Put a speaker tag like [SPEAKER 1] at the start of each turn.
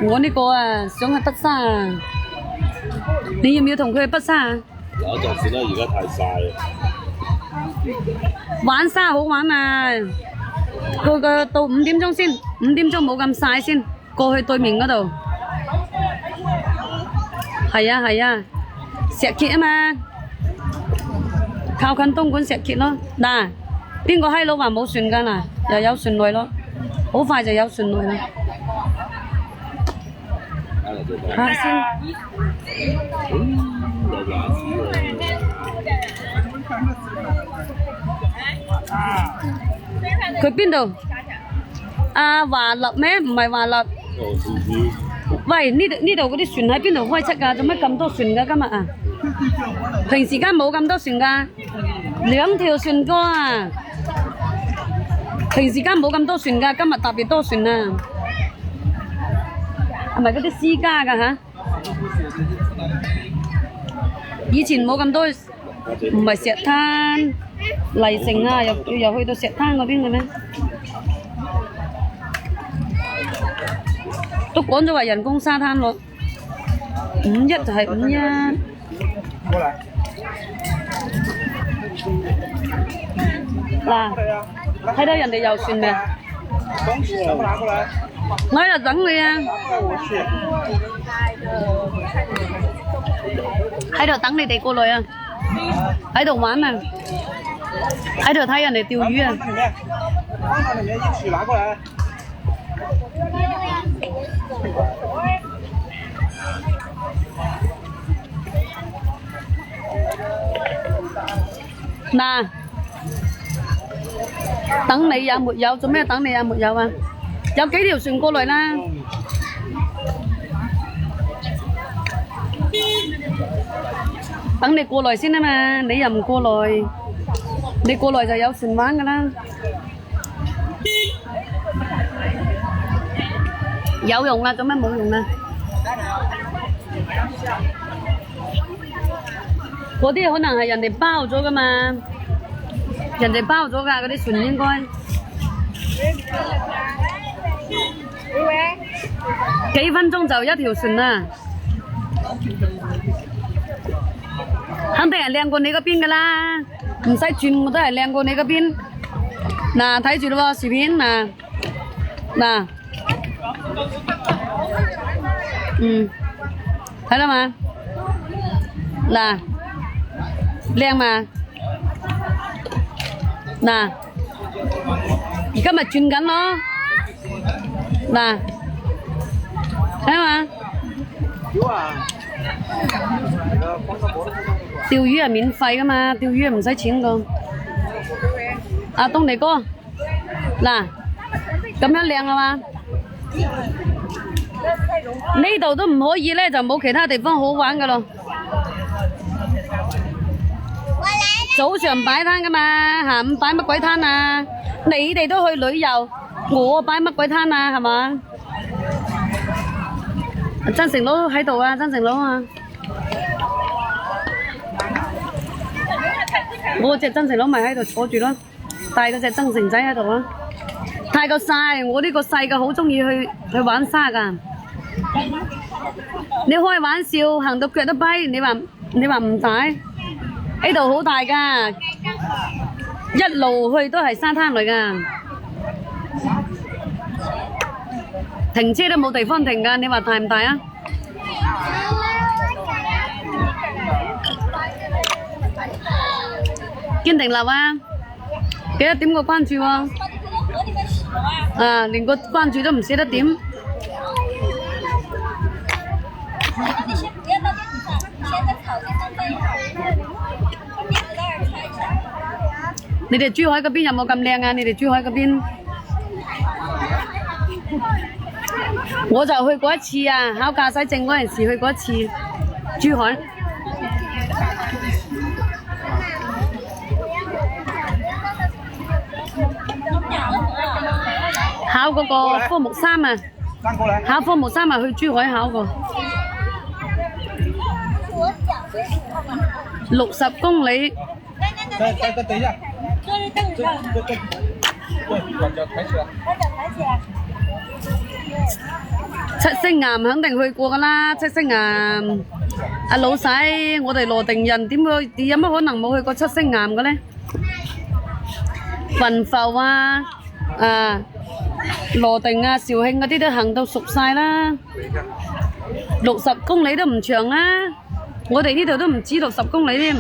[SPEAKER 1] 我呢個啊想去北沙啊，你要唔要同佢去北沙啊？
[SPEAKER 2] 有陣時咧，而家太曬。
[SPEAKER 1] 玩沙好玩啊！個到5點鐘先，5點鐘冇咁曬先，過去對面嗰度。係啊係啊，石碣啊嘛，靠近東莞石碣咯。嗱，邊個閪佬話冇船㗎嗱？又有船來咯，好快就有船來啦。下先。佢邊度？阿華立咩？唔係華立。喂，呢度嗰啲船喺邊度開出㗎？做乜咁多船㗎？今日啊，平時間冇咁多船㗎，2條船多啊。平時間冇咁多船㗎，今日特別多船啊。係咪嗰啲私家㗎嚇？以前冇咁多，唔係石灘、麗城啊，又去到石灘嗰邊嘅咩？都講咗話人工沙灘咯，51就係51。嗱，睇到人哋遊船未？我喺度等你啊！喺度等你哋過來啊！喺度玩啊！喺度睇人哋釣魚啊！嗱，等你有沒有？做咩等你有沒有啊？有幾條船過來啦？等你過來先啊嘛，你又唔過來，你過來就有船玩㗎啦。有用啊，做咩冇用啊？嗰啲可能係人哋包咗㗎嘛，人哋包咗㗎嗰啲船應該。幾分鐘就一條船啦，肯定係靚過你嗰邊㗎啦，唔使轉我都係靚過你嗰邊。嗱，睇住咯喎，薯片嗱，睇啦嘛，嗱，靚嘛，嗱，而家咪轉緊咯，嗱，睇嘛，釣魚係免費噶嘛，釣魚係唔使錢噶。阿東尼哥，嗱，咁樣靚啊嘛，呢度都唔可以咧，就冇其他地方好玩噶咯。早上擺攤噶嘛，下午擺乜鬼攤啊？你哋都去旅遊，我擺乜鬼攤啊？係嘛？曾成佬喺度啊，曾成佬啊！我隻曾成佬咪喺度坐住咯，帶嗰隻曾成仔喺度咯。太過曬，我呢個細嘅好中意去玩沙噶。你開玩笑，行到腳都跛，你話唔大？呢度好大噶，一路去都係沙灘嚟噶，停車都冇地方停噶，你話大唔大啊？堅定立啊！記得點個關注喎，連個關注都唔捨得點。你哋珠海嗰邊有冇咁靚啊？你哋珠海嗰邊，我就去過一次啊！考駕駛證嗰陣時去過一次珠海。考嗰個科目3啊，考科目3啊，去珠海考過。60公里。等一下。把脚抬起来。把脚抬起来。色岩肯定去過噶啦，七色岩。阿老細，我哋羅定人點會有乜可能冇去過七色岩嘅咧？雲浮啊，羅定啊、肇慶嗰啲都行到熟晒啦。60公里都唔長啊，我哋呢度都唔止60公里添。